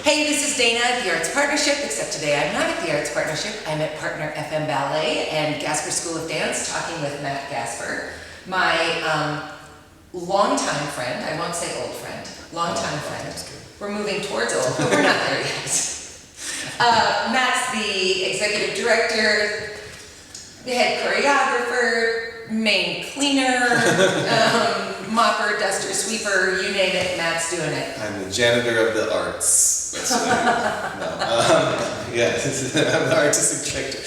Hey, this is Dayna at the Arts Partnership, except today I'm not at the Arts Partnership. I'm at Partner FM Ballet and Gasper School of Dance, talking with Matt Gasper, my longtime friend. I won't say old friend, longtime friend. We're moving towards old, but we're not there yet. Matt's the executive director, the head choreographer, main cleaner, mopper, duster, sweeper, you name it, Matt's doing it. I'm the janitor of the arts. That's what I do. No. Yeah, I'm the artistic director.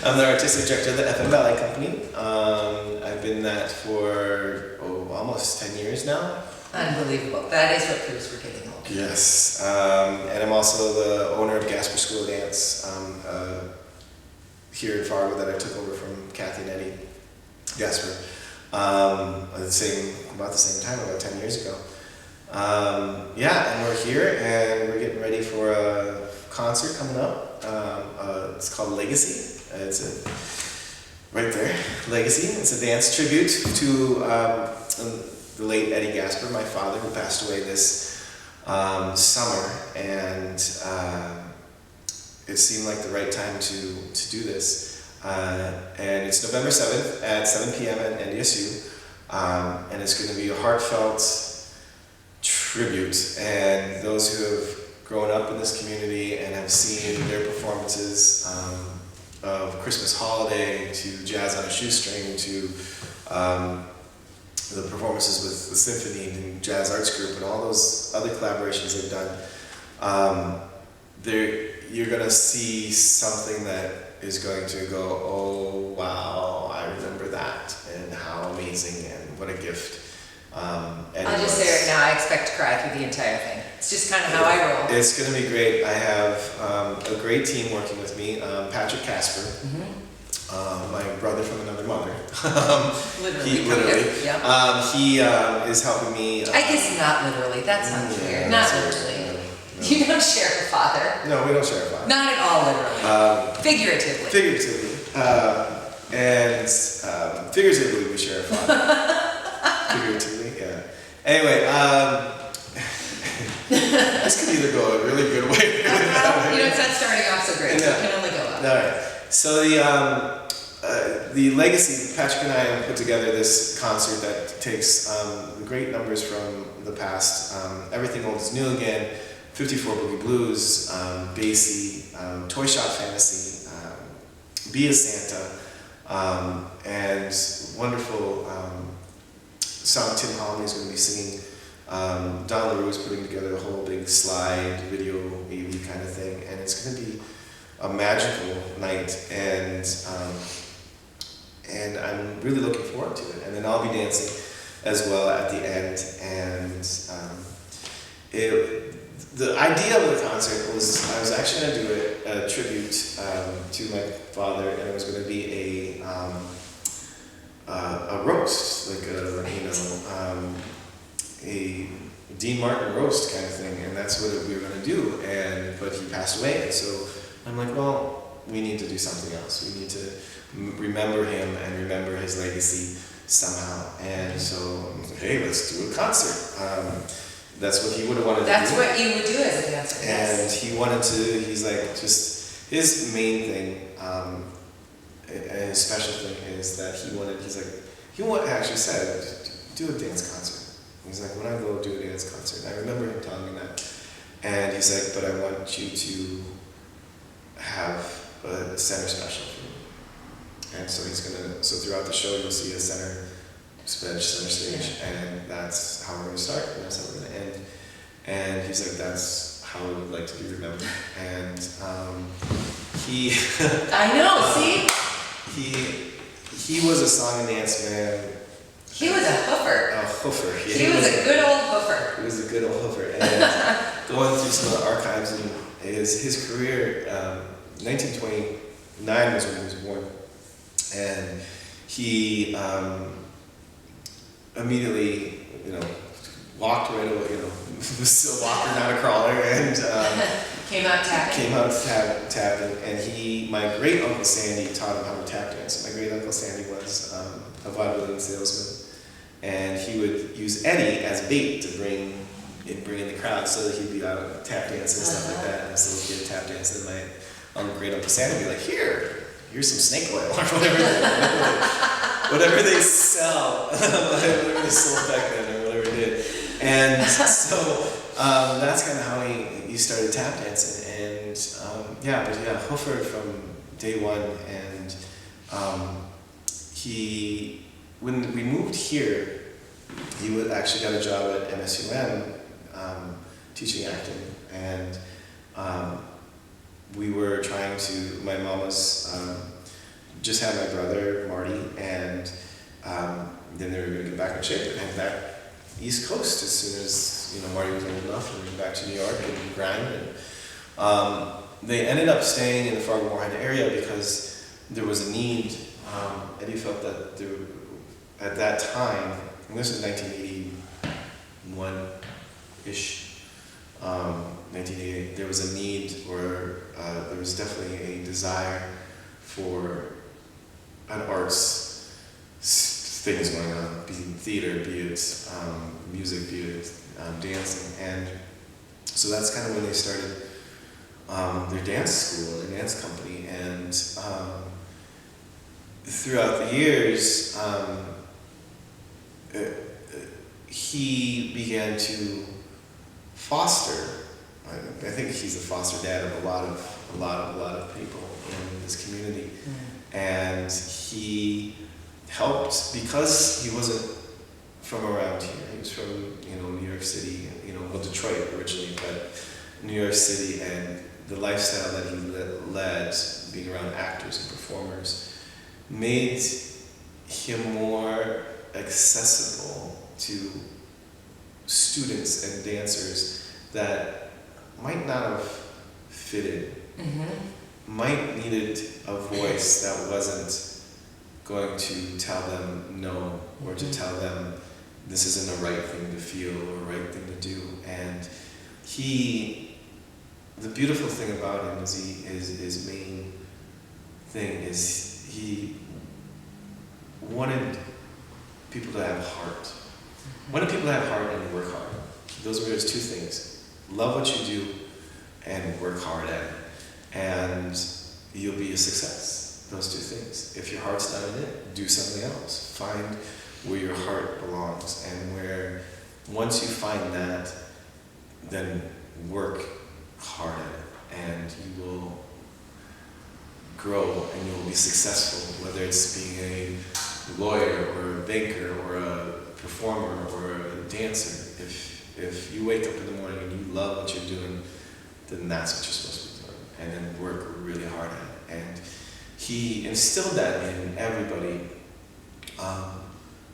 I'm the artistic director of the FM Ballet Company. I've been that for almost 10 years now. Unbelievable. That is what proves we're getting old. Yes. And I'm also the owner of Gasper School of Dance here in Fargo that I took over from Kathy and Eddie Gasper about the same time, about 10 years ago. Yeah, and we're here and we're getting ready for a concert coming up. It's called Legacy. It's right there, Legacy. It's a dance tribute to the late Eddie Gasper, my father, who passed away this summer, and it seemed like the right time to do this. And it's November 7th at 7 p.m. at NDSU, and it's going to be a heartfelt tribute. And those who have grown up in this community and have seen their performances of Christmas Holiday to Jazz on a Shoestring to the performances with the Symphony and Jazz Arts Group and all those other collaborations they've done, you're going to see something that is going to go, oh wow, I remember that, and how amazing and what a gift. I'll just say right now, I expect to cry through the entire thing. It's just kind of how I roll. It's going to be great. I have a great team working with me. Patrick Kasper, my brother from another mother. Literally. Yeah. He is helping me. I guess not literally. That's not clear. Not literally. No. You don't share a father. No, we don't share a father. Not at all literally. Figuratively. Figuratively. And figuratively we share a father. Figuratively, yeah. Anyway, this could either go a really good way. It's not starting off so great. No. It can only go up. All right. So the Legacy, Patrick and I put together this concert that takes great numbers from the past. Everything Old is New Again, 54 Boogie Blues, Basie, Toy Shop Fantasy, Be a Santa, and wonderful song Tim Holmley's going to be singing. Don LaRue is putting together a whole big slide, video, AV kind of thing, and it's going to be a magical night, and I'm really looking forward to it. And then I'll be dancing as well at the end, and the idea of the concert was I was actually going to do a tribute to my father, and it was going to be a roast, like a Dean Martin roast kind of thing, and that's what we were going to do. But he passed away, and so I'm like, well, we need to do something else. We need to remember him and remember his legacy somehow. And so I'm like, hey, let's do a concert. That's what he would have wanted to do. That's what you would do as a dancer. And he wanted to, he's like, just, his main thing, and his special thing is that he actually said, do a dance concert. He's like, when I go do a dance concert, I remember him telling me that. And he's like, but I want you to have a center special for me. And so so throughout the show, you'll see a center stage, and that's how we're going to start, and that's how we're going to end. And he's like, that's how I would like to be remembered. And he... I know, see? He was a song and dance man. He was a hoofer. A hoofer. Yeah, he was a good old hoofer. He was a good old hoofer. And going through some of the archives and his career, 1929 was when he was born. And he immediately, walked right away, was still walking, not a crawler, and came out tapping. And my great uncle Sandy taught him how to tap dance. My great uncle Sandy was a vaudevillian salesman, and he would use Eddie as bait to bring and bring in the crowd, so that he'd be out tap dancing and stuff like that. And so we'd get a tap dance, and my great Uncle Santa would be like, here's some snake oil, or whatever they sell, whatever they sold back then, or whatever it did. And so that's kind of how he started tap dancing. And Hoofer from day one. And when we moved here, he actually got a job at MSUM teaching acting. And we were trying to, my mom was, just had my brother, Marty, and then they were going to get back in shape and head back East Coast as soon as, Marty was old enough, and went back to New York and grind. And they ended up staying in the Fargo Moorhead area because there was a need. Eddie felt that at that time, and this was 1981-ish, 1988, there was a need, or there was definitely a desire for an arts things going on, be it theater, be it music, be it dancing. And so that's kind of when they started their dance school, their dance company. And throughout the years, he began to foster. I think he's the foster dad of a lot of people in this community. And he helped, because he wasn't from around here. He was from New York City, Detroit originally, but New York City, and the lifestyle that he led, being around actors and performers, made him more accessible to students and dancers that might not have fitted, might needed a voice that wasn't going to tell them no, or to tell them this isn't the right thing to feel or right thing to do. And the beautiful thing about him is his main thing is he wanted people to have heart. Wanted people to have heart and work hard. Those were his two things. Love what you do and work hard at it. And you'll be a success. Those two things. If your heart's not in it, do something else. Find where your heart belongs, and where once you find that, then work hard at it, and you will grow and you will be successful, whether it's being a lawyer or a banker or a performer or a dancer. If you wake up in the morning and you love what you're doing, then that's what you're supposed to be doing, and then work really hard at it. And he instilled that in everybody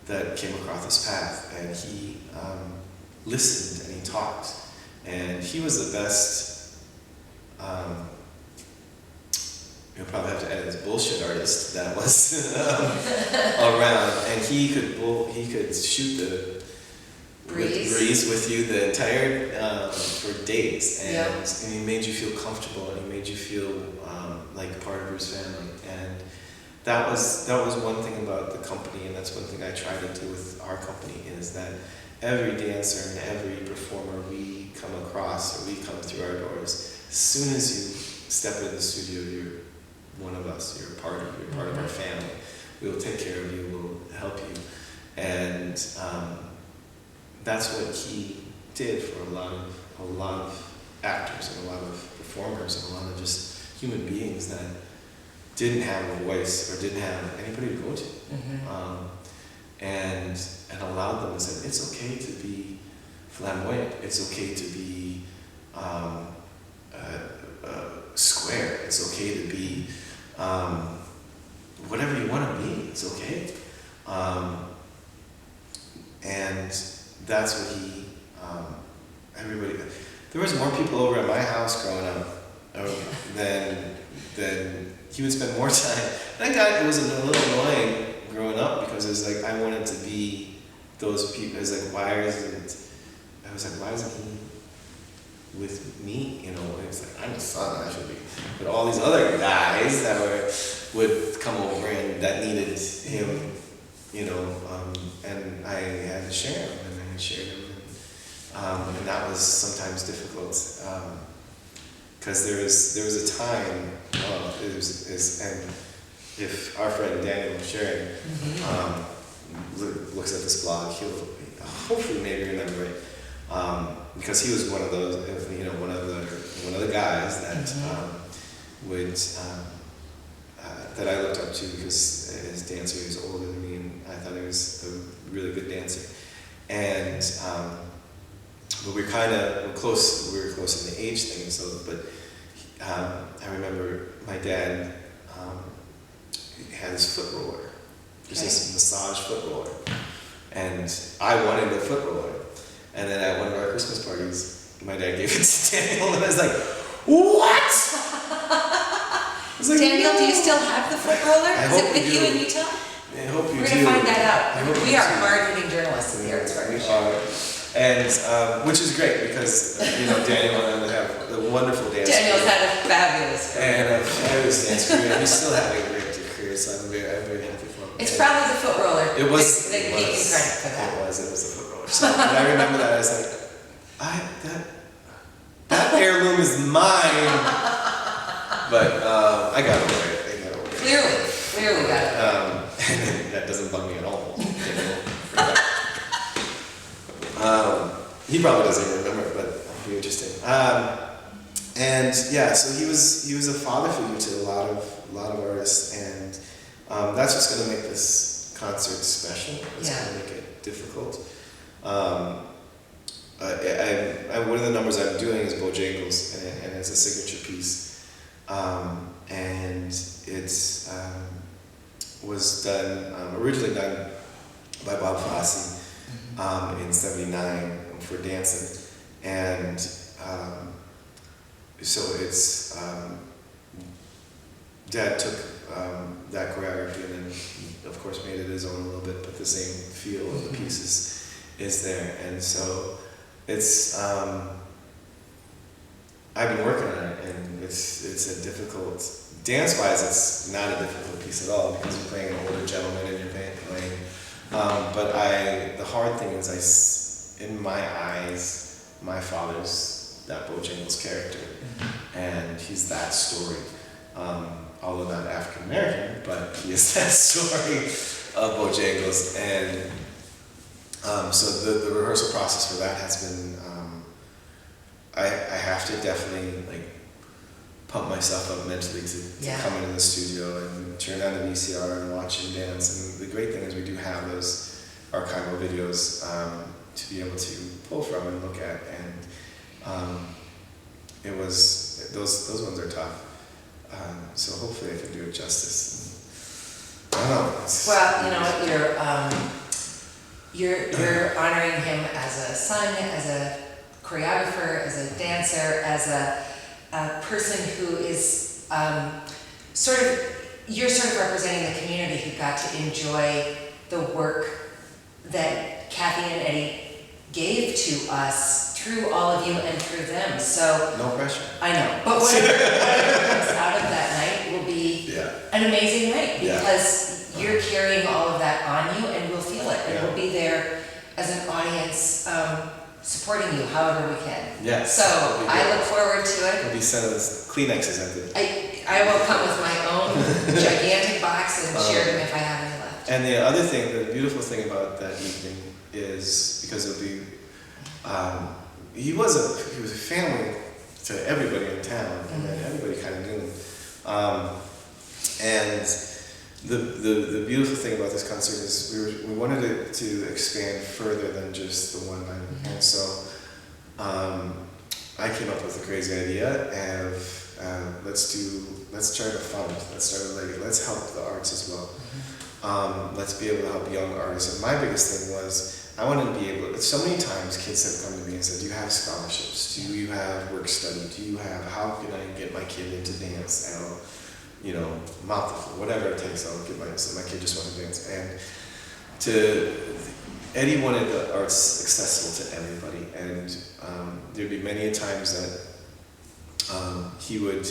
that came across his path, and he listened and he talked, and he was the best. You'll probably have to edit this bullshit artist that was around, and he could shoot the breeze with you the entire for days, and he made you feel comfortable, and he made you feel like part of his family. And that was one thing about the company, and that's one thing I try to do with our company, is that every dancer and every performer we come across, or we come through our doors, as soon as you step into the studio, you're one of us, you're part of our family. We will take care of you, we'll help you. And that's what he did for a lot of actors and a lot of performers and a lot of just human beings that didn't have a voice or didn't have anybody to go to. And allowed them to say, it's okay to be flamboyant, it's okay to be square, it's okay to be whatever you want to be, it's okay. And that's what everybody, there was more people over at my house growing up than he would spend more time. It was a little annoying growing up, because it was like, I wanted to be those people. I was like, why isn't he with me? It's like, I'm his son, I should be. But all these other guys that would come over and that needed him, and I had to share him, and I shared him. and that was sometimes difficult. Because there was a time, and if our friend Daniel Sharon looks at this blog, he'll hopefully maybe remember it, because he was one of those, one of the guys that would that I looked up to, because as a dancer he was older than me, and I thought he was a really good dancer, and but we were close in the age thing, but I remember my dad had his foot roller, just this massage foot roller, and I wanted the foot roller, and then at one of our Christmas parties, my dad gave it to Daniel, and I was like, what? I was like, Daniel, no. do you still have the foot roller? I Is hope it with you in Utah? I hope you do. We're going to find that out. We are do. hard-hitting journalists in the Arts Partnership. And which is great, because Daniel and I have a wonderful dance Daniel's career. had a fabulous career. And a fabulous dance career. He's still having a great career, so I'm very happy for him. It's probably the foot roller. It was. They give you credit for that. It was the foot roller. So when I remember that, I was like, that heirloom is mine. But I got over it. Clearly got it. And that doesn't bug me at all. He probably doesn't even remember it, but it'll be interesting. And yeah, so he was a father figure to a lot of artists, and that's what's going to make this concert special. It's going to make it difficult. One of the numbers I'm doing is Bojangles, and it's a signature piece, and it's was done originally done by Bob Fosse in '79 for dancing, and so it's Dad took that choreography and then of course made it his own a little bit, but the same feel of the pieces is there, and so it's I've been working on it, and it's a difficult, dance-wise it's not a difficult piece at all, because you're playing an older gentleman and you're playing but the hard thing is in my eyes, my father's that Bojangles character, and he's that story. Although not African American, but he is that story of Bojangles, and so the rehearsal process for that has been. I have to definitely pump myself up mentally to come into the studio and turn on the VCR and watch him dance. And the great thing is we do have those archival videos to be able to pull from and look at, and it was those ones are tough. So hopefully I can do it justice. I don't know. Well, you know what, you're honoring him as a son, as a choreographer, as a dancer, as a person who is you're sort of representing the community who got to enjoy the work that Kathy and Eddie gave to us through all of you and through them. So no pressure. I know, but whatever comes out of that night will be an amazing night, because you're carrying all of that on you, and we'll feel it, and we'll be there as an audience supporting you however we can. Yes. So I look forward to it. We'll be sending us Kleenexes empty. I will come with my own gigantic box and share them if I have any left. And the other thing, the beautiful thing about that evening is because it'll be, he was a family to everybody in town, and then everybody kind of knew him. And the beautiful thing about this concert is we wanted it to expand further than just the one night, and so I came up with a crazy idea of let's try to fund, let's help the arts as well. Let's be able to help young artists. And my biggest thing was I wanted to be able. So many times kids have come to me and said, "Do you have scholarships? Do you have work study? Do you have? How can I get my kid into dance?" And I'll, mouth the floor, whatever it takes. I'll get my kid just want to dance. And Eddie wanted the arts accessible to everybody, and there'd be many times that he would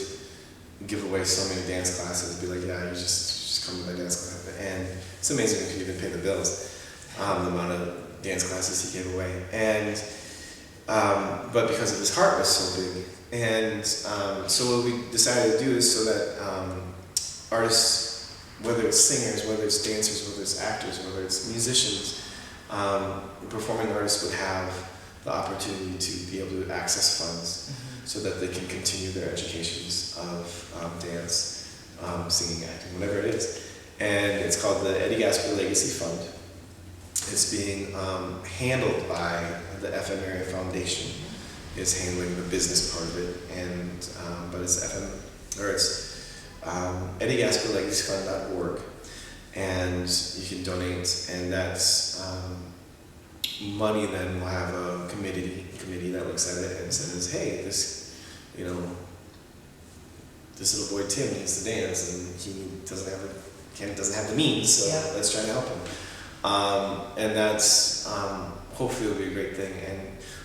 give away so many dance classes. Be like, "Yeah, you just come to my dance class," and it's amazing if you even pay the bills. The amount of dance classes he gave away, and but because of his heart was so big. And so what we decided to do is so that artists, whether it's singers, whether it's dancers, whether it's actors, whether it's musicians, performing artists would have the opportunity to be able to access funds so that they can continue their educations of dance, singing, acting, whatever it is. And it's called the Eddie Gasper Legacy Fund. It's being handled by the FM Area Foundation. Is handling the business part of it, and but it's EddieGasperLegacyFund.org, and you can donate, and that's money. Then will have a committee that looks at it and says, hey, this little boy Tim needs to dance, and he doesn't have the means, so let's try to help him. And that's hopefully will be a great thing, and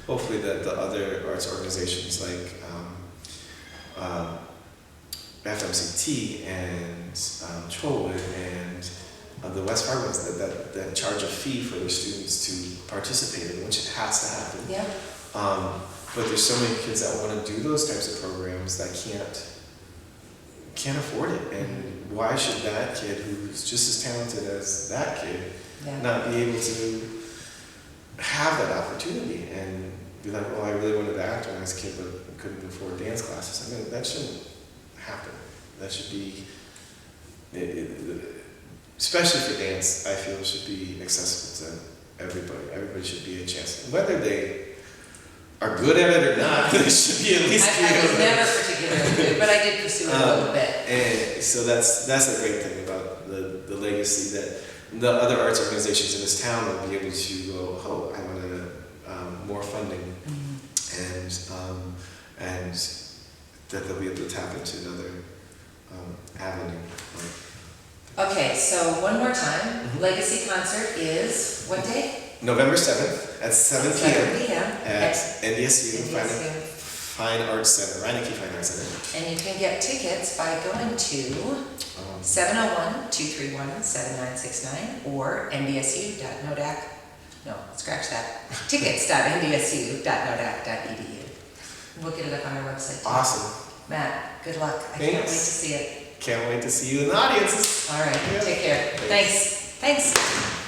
hopefully that the other arts organizations like FMCT and Trollwood and the West Fargo ones that charge a fee for their students to participate in, which it has to happen. Yeah. But there's so many kids that want to do those types of programs that can't afford it, and why should that kid who's just as talented as that kid not be able to have that opportunity and be like, well, I really wanted to act when I was a kid but couldn't afford dance classes. I mean, that shouldn't happen. That should be, especially for dance, I feel should be accessible to everybody. Everybody should be a chance. Whether they are good at it or not, they should be at least I was never particularly good, but I did pursue it a little bit. And so that's the great thing about the legacy, that the other arts organizations in this town will be able to go, oh, I want to more funding, and that they'll be able to tap into another avenue. Okay, so one more time, Legacy concert is what day? November 7th at 7 p.m. at NDSU Fine Arts Center, Reineke Fine Arts Center. And you can get tickets by going to 701-231-7969 or ndsu.nodac. No, scratch that. Tickets.ndsu.nodac.edu. We'll get it up on our website too. Awesome. Matt, good luck. I Thanks. can't wait to see it. Can't wait to see you in the audiences. All right, take care. Thanks.